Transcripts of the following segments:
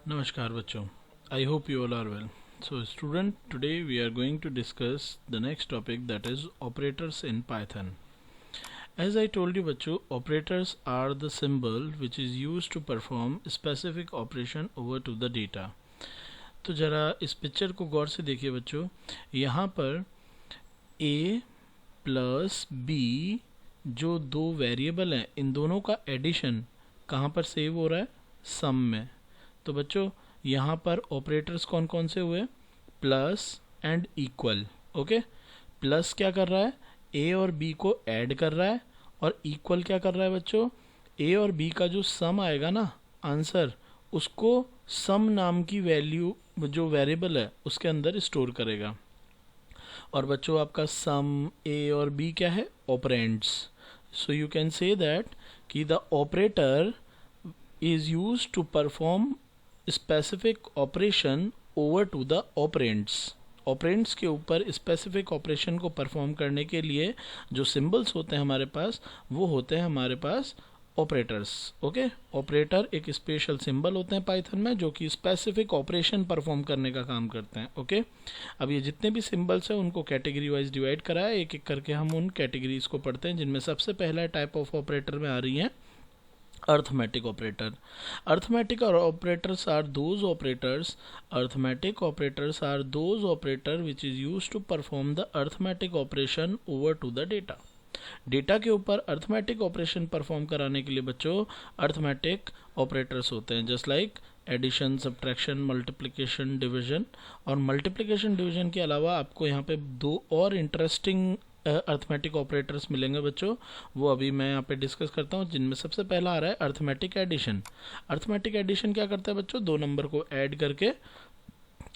Namaskar bachcho. I hope you all are well. So student, today we are going to discuss the next topic, that is operators in Python. As I told you bachcho, operators are the symbol which is used to perform specific operation over to the data. तो जरा इस picture को गौर से देखिए बच्चों, यहाँ पर a plus b जो दो वेरिएबल हैं, इन दोनों का एडिशन कहाँ पर सेव हो रहा है? सम में। तो बच्चों यहाँ पर ऑपरेटर्स कौन कौन से हुए? Plus and equal. Okay, plus क्या कर रहा है? ए और बी को ऐड कर रहा है, और इक्वल क्या कर रहा है बच्चों? ए और बी का जो सम आएगा ना, आंसर, उसको सम नाम की वैल्यू जो वेरिएबल है उसके अंदर स्टोर करेगा। और बच्चों आपका सम ए और बी क्या है? Operands. So you can say that कि the operator is used to perform specific operation over to the operands. Operands के ऊपर स्पेसिफिक ऑपरेशन को परफॉर्म करने के लिए जो सिंबल्स होते हैं हमारे पास, वो होते हैं हमारे पास ऑपरेटर्स। ओके, ऑपरेटर एक स्पेशल सिंबल होते हैं पाइथन में जो कि स्पेसिफिक ऑपरेशन परफॉर्म करने का काम करते हैं। ओके, अब ये जितने भी सिंबल्स हैं उनको कैटेगरी वाइज डिवाइड करा है, एक एक करके हम उन कैटेगरीज को पढ़ते हैं, जिनमें सबसे पहला टाइप ऑफ ऑपरेटर में आ रही है arithmetic operator. Arithmetic operators are those operators. Arithmetic operators are those operator which is used to perform the arithmetic operation over to the data. Data के ऊपर अर्थमेटिक ऑपरेशन परफॉर्म कराने के लिए बच्चों arithmetic operators होते हैं, just like addition, subtraction, multiplication, division. और multiplication division के अलावा आपको यहाँ पे दो और इंटरेस्टिंग अर्थमेटिक ऑपरेटर्स मिलेंगे बच्चों, वो अभी मैं यहाँ पे डिस्कस करता हूँ, जिनमें सबसे पहला आ रहा है अर्थमेटिक एडिशन। अर्थमेटिक एडिशन क्या करता है बच्चों? दो नंबर को ऐड करके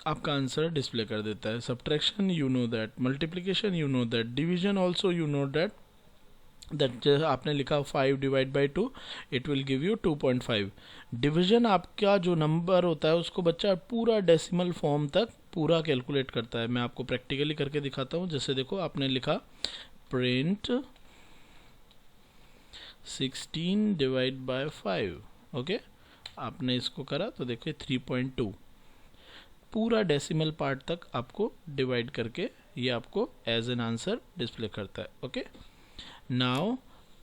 आपका आंसर डिस्प्ले कर देता है। Subtraction you know that, multiplication you know that, division also you know that आपने लिखा 5 divide by 2, it will give you 2.5। Division आपका जो नंबर होता है उसको बच्चा पूरा डेसिमल फॉर्म तक पूरा कैलकुलेट करता है। मैं आपको प्रैक्टिकली करके दिखाता हूँ। जैसे देखो, आपने लिखा प्रिंट 16 डिवाइड बाय 5। ओके, आपने इसको करा तो देखिए 3.2 पूरा डेसिमल पार्ट तक आपको डिवाइड करके ये आपको एज एन आंसर डिस्प्ले करता है। Okay, now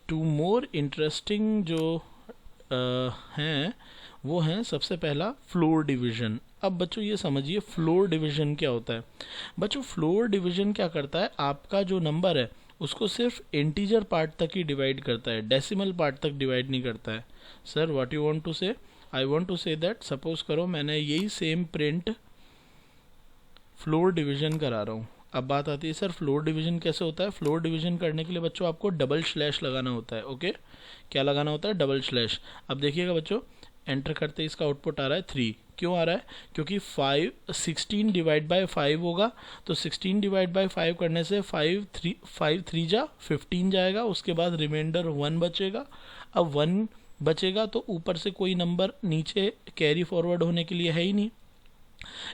two more interesting जो हैं वो हैं, सबसे पहला फ्लोर डिवीजन। अब बच्चों ये समझिए फ्लोर डिवीजन क्या होता है। बच्चों फ्लोर डिवीजन क्या करता है? आपका जो नंबर है उसको सिर्फ इंटीजर पार्ट तक ही डिवाइड करता है, डेसिमल पार्ट तक डिवाइड नहीं करता है। Sir what you want to say? I want to say that suppose करो मैंने यही सेम प्रिंट फ्लोर डिवीजन करा रहा हूँ। अब बात आती है सर फ्लोर डिवीजन कैसे होता है? फ्लोर डिवीजन करने के लिए बच्चों आपको डबल स्लैश लगाना होता है। ओके, क्या लगाना होता है? Double slash. अब देखिएगा बच्चों, एंटर करते ही इसका आउटपुट आ रहा है 3। क्यों आ रहा है? क्योंकि 16 डिवाइड बाय 5 होगा, तो 16 डिवाइड बाय 5 करने से 5 3 जा 15 जाएगा, उसके बाद रिमाइंडर 1 बचेगा। अब 1 बचेगा तो ऊपर से कोई नंबर नीचे कैरी फॉरवर्ड होने के लिए है ही नहीं।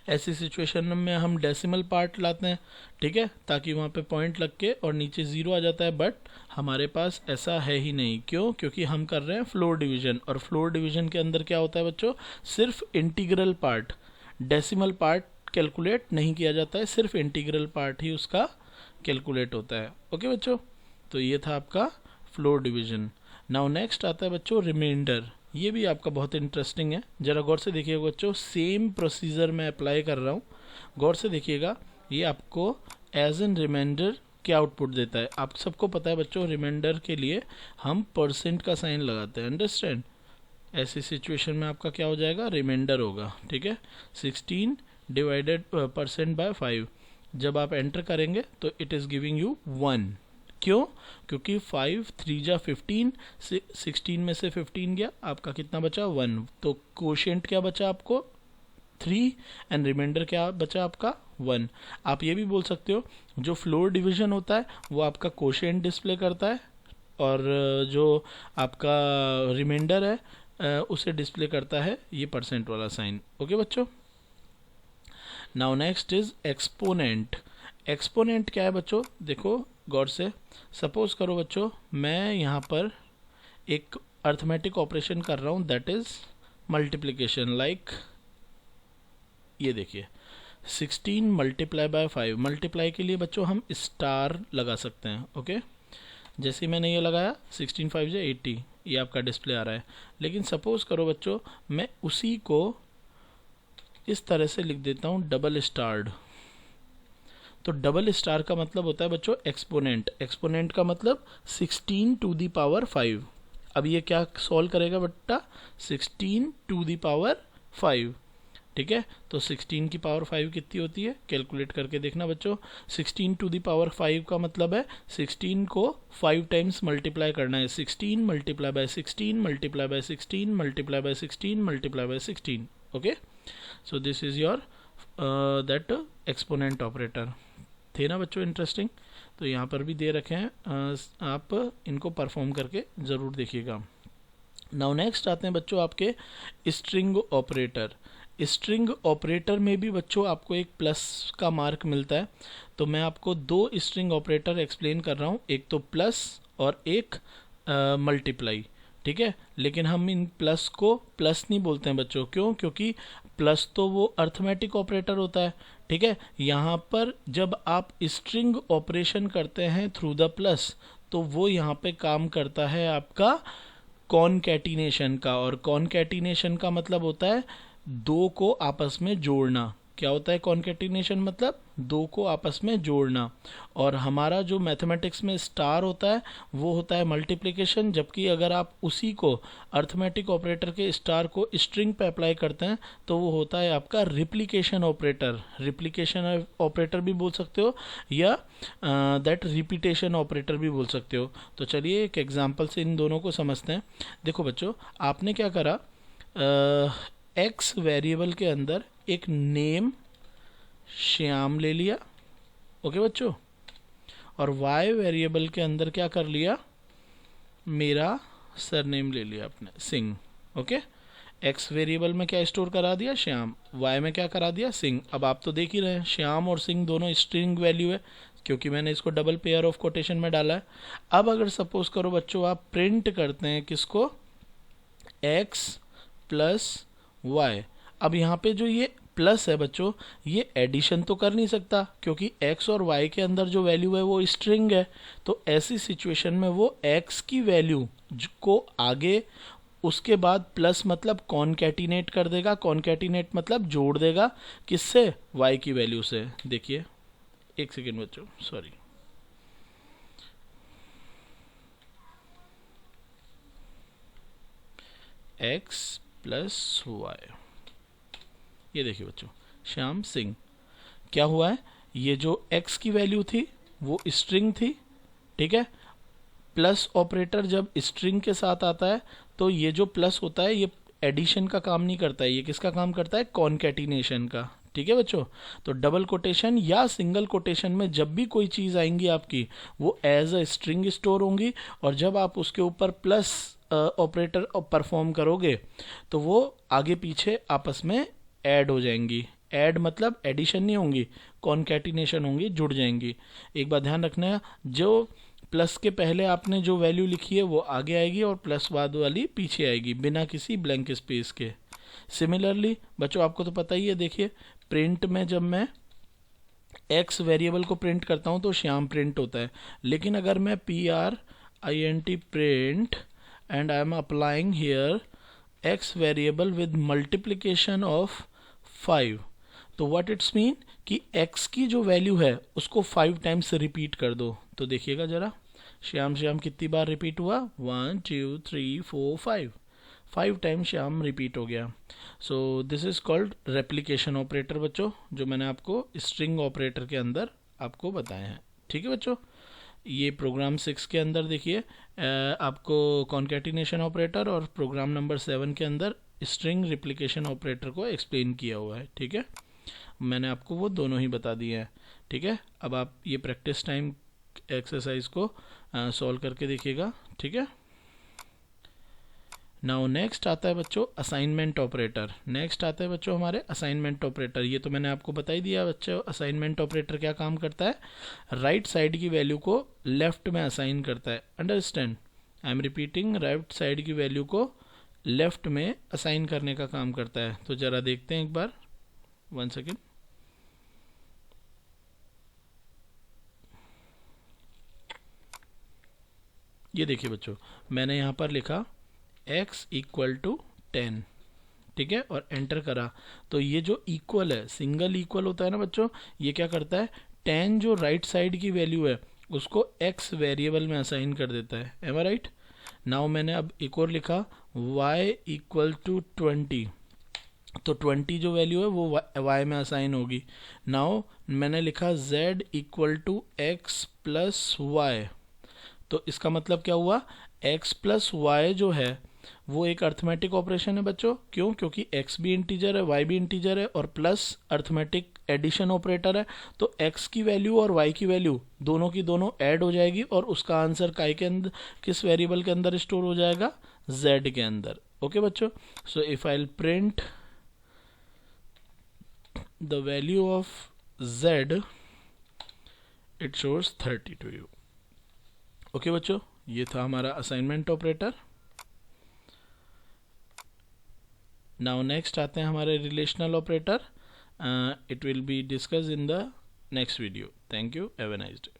ऐसी सिचुएशन में हम डेसिमल पार्ट लाते हैं, ठीक है, ताकि वहाँ पे पॉइंट लग के और नीचे 0 आ जाता है, बट हमारे पास ऐसा है ही नहीं। क्यों? क्योंकि हम कर रहे हैं फ्लोर डिवीजन, और फ्लोर डिवीजन के अंदर क्या होता है बच्चों? सिर्फ integral part, decimal part calculate नहीं किया जाता है, सिर्फ इंटीग्रल पार्ट ही उसका कैलकुलेट होता है। ओके बच्चों, तो ये था आपका फ्लोर डिवीजन। नाउ नेक्स्ट आता है बच्चों रिमाइंडर। ये भी आपका बहुत इंटरेस्टिंग है, जरा गौर से देखिएगा बच्चों, सेम प्रोसीजर मैं अप्लाई कर रहा हूँ, गौर से देखिएगा। ये आपको एज एन रिमाइंडर क्या आउटपुट देता है? आप सबको पता है बच्चों, रिमाइंडर के लिए हम परसेंट का साइन लगाते हैं, अंडरस्टैंड। ऐसी सिचुएशन में आपका क्या हो जाएगा? रिमाइंडर होगा, ठीक है। 16 डिवाइडेड परसेंट बाय 5 जब आप एंटर करेंगे तो इट इज़ गिविंग यू 1। क्यों? क्योंकि 5 3 जा 15, 16 में से 15 गया, आपका कितना बचा? 1। तो कोशेंट क्या बचा आपको? 3, एंड रिमाइंडर क्या बचा आपका? 1। आप ये भी बोल सकते हो जो फ्लोर डिवीजन होता है वो आपका कोशेंट डिस्प्ले करता है, और जो आपका रिमाइंडर है उसे डिस्प्ले करता है ये परसेंट वाला साइन। ओके बच्चों, now next is exponent. Exponent क्या है बच्चों? देखो गौर से, सपोज करो बच्चों मैं यहाँ पर एक अर्थमेटिक ऑपरेशन कर रहा हूँ, दैट इज मल्टीप्लिकेशन, लाइक ये देखिए 16 मल्टीप्लाई बाय 5, मल्टीप्लाई के लिए बच्चों हम स्टार लगा सकते हैं। ओके, जैसे ही मैंने ये लगाया 16 5 से 80, ये आपका डिस्प्ले आ रहा है। लेकिन सपोज करो बच्चों मैं उसी को इस तरह से लिख देता हूँ डबल स्टार्ड। तो डबल स्टार का मतलब होता है बच्चों एक्सपोनेंट, एक्सपोनेंट का मतलब 16 टू दी पावर 5। अब ये क्या सॉल्व करेगा बेटा, 16 टू दी पावर 5, ठीक है। तो 16 की पावर 5 कितनी होती है, कैलकुलेट करके देखना बच्चों। 16 टू दी पावर 5 का मतलब है 16 को 5 टाइम्स मल्टीप्लाई करना है, 16 multiply by 16 multiply by 16 multiply by 16 multiply by 16। Okay, so this is your that exponent operator. थे ना बच्चों इंटरेस्टिंग? तो यहाँ पर भी दे रखे हैं, आप इनको परफॉर्म करके ज़रूर देखिएगा। नाउ नेक्स्ट आते हैं बच्चों आपके स्ट्रिंग ऑपरेटर। स्ट्रिंग ऑपरेटर में भी बच्चों आपको एक प्लस का मार्क मिलता है। तो मैं आपको दो स्ट्रिंग ऑपरेटर एक्सप्लेन कर रहा हूँ, एक तो प्लस और एक मल्टीप्लाई, ठीक है। लेकिन हम इन प्लस को प्लस नहीं बोलते हैं बच्चों, क्यों? क्योंकि प्लस तो वो अर्थमेटिक ऑपरेटर होता है, ठीक है। यहाँ पर जब आप स्ट्रिंग ऑपरेशन करते हैं थ्रू द प्लस, तो वो यहाँ पे काम करता है आपका कॉनकैटिनेशन का। और कॉनकैटिनेशन का मतलब होता है दो को आपस में जोड़ना। क्या होता है कॉनकैटिनेशन? मतलब दो को आपस में जोड़ना। और हमारा जो मैथमेटिक्स में स्टार होता है वो होता है मल्टीप्लिकेशन, जबकि अगर आप उसी को अर्थमेटिक ऑपरेटर के स्टार को स्ट्रिंग पे अप्लाई करते हैं तो वो होता है आपका रिप्लिकेशन ऑपरेटर। रिप्लिकेशन ऑपरेटर भी बोल सकते हो या दैट रिपीटेशन ऑपरेटर भी बोल सकते हो। तो चलिए एक एग्जांपल से इन दोनों को समझते हैं। देखो बच्चों, आपने क्या करा, एक्स वेरिएबल के अंदर एक नेम श्याम ले लिया, ओके बच्चों, और वाई वेरिएबल के अंदर क्या कर लिया, मेरा सरनेम ले लिया आपने, सिंह। ओके, एक्स वेरिएबल में क्या स्टोर करा दिया, श्याम, वाई में क्या करा दिया, सिंह। अब आप तो देख ही रहे हैं श्याम और सिंह दोनों स्ट्रिंग वैल्यू है, क्योंकि मैंने इसको डबल पेयर ऑफ कोटेशन में डाला है। अब अगर सपोज करो बच्चों आप प्रिंट करते हैं किसको, एक्स प्लस वाई। अब यहाँ पे जो ये प्लस है बच्चों, ये एडिशन तो कर नहीं सकता क्योंकि x और y के अंदर जो वैल्यू है वो स्ट्रिंग है। तो ऐसी सिचुएशन में वो x की वैल्यू को आगे उसके बाद प्लस मतलब कॉनकैटिनेट कर देगा। कॉनकैटिनेट मतलब जोड़ देगा, किससे, y की वैल्यू से। देखिए एक सेकेंड बच्चों, सॉरी, x प्लस वाई, ये देखिए बच्चों, श्याम सिंह। क्या हुआ है, ये जो x की वैल्यू थी वो स्ट्रिंग थी, ठीक है। प्लस ऑपरेटर जब स्ट्रिंग के साथ आता है तो ये जो प्लस होता है ये एडिशन का काम नहीं करता है, ये किसका काम करता है, कॉनकैटिनेशन का, ठीक है बच्चों। तो डबल कोटेशन या सिंगल कोटेशन में जब भी कोई चीज़ आएंगी आपकी वो एज अ स्ट्रिंग स्टोर होंगी, और जब आप उसके ऊपर प्लस ऑपरेटर परफॉर्म करोगे तो वो आगे पीछे आपस में ऐड हो जाएंगी। ऐड मतलब एडिशन नहीं होंगी, कॉनकैटिनेशन होंगी, जुड़ जाएंगी। एक बात ध्यान रखना, जो प्लस के पहले आपने जो वैल्यू लिखी है वो आगे आएगी और प्लस बाद वाली पीछे आएगी बिना किसी ब्लैंक स्पेस के। सिमिलरली बच्चों आपको तो पता ही है, देखिए प्रिंट में जब मैं एक्स वेरिएबल को प्रिंट करता हूँ तो श्याम प्रिंट होता है। लेकिन अगर मैं PRINT print and I am applying here x variable with multiplication of 5, तो व्हाट इट्स मीन कि x की जो वैल्यू है उसको 5 टाइम्स रिपीट कर दो। तो देखिएगा जरा, श्याम श्याम कितनी बार रिपीट हुआ, 1 2 3 4 5 टाइम श्याम रिपीट हो गया। So this is called replication operator बच्चों, जो मैंने आपको स्ट्रिंग ऑपरेटर के अंदर आपको बताए हैं, ठीक है बच्चों। ये प्रोग्राम 6 के अंदर देखिए आपको कॉनकैटिनेशन ऑपरेटर और प्रोग्राम नंबर 7 के अंदर स्ट्रिंग रिप्लिकेशन ऑपरेटर को एक्सप्लेन किया हुआ है, ठीक है। मैंने आपको वो दोनों ही बता दिए हैं, ठीक है। अब आप ये प्रैक्टिस टाइम एक्सरसाइज को सॉल्व करके देखिएगा, ठीक है। नाउ नेक्स्ट आता है बच्चों असाइनमेंट ऑपरेटर। नेक्स्ट आता है बच्चों हमारे असाइनमेंट ऑपरेटर। ये तो मैंने आपको बता ही दिया बच्चों, असाइनमेंट ऑपरेटर क्या काम करता है, राइट साइड की वैल्यू को लेफ्ट में असाइन करता है। Understand, I am repeating, right side की वैल्यू को लेफ्ट में असाइन करने का काम करता है। तो ज़रा देखते हैं एक बार, 1 सेकेंड, ये देखिए बच्चों, मैंने यहाँ पर लिखा x इक्वल टू 10, ठीक है, और एंटर करा। तो ये जो इक्वल है, सिंगल इक्वल होता है ना बच्चों, ये क्या करता है, 10 जो राइट साइड की वैल्यू है उसको x वेरिएबल में असाइन कर देता है। एम आई राइट? नाउ मैंने अब एक और लिखा y इक्वल टू 20, तो 20 जो वैल्यू है वो y में असाइन होगी। नाउ मैंने लिखा z equal to x plus Y, तो इसका मतलब क्या हुआ, x प्लस वाई जो है वो एक अर्थमेटिक ऑपरेशन है बच्चों। क्यों? क्योंकि x भी इंटीजर है, y भी इंटीजर है, और प्लस अर्थमेटिक एडिशन ऑपरेटर है। तो x की वैल्यू और y की वैल्यू दोनों की दोनों ऐड हो जाएगी और उसका आंसर काय के अंदर, किस वेरिएबल के अंदर स्टोर हो जाएगा, z के अंदर। ओके बच्चों, so if I print the value of z, it shows 30 to you. Okay बच्चों, ये था हमारा असाइनमेंट ऑपरेटर। नाउ नेक्स्ट आते हैं हमारे relational operator. It will be discuss in the next video. Thank you, have a nice day.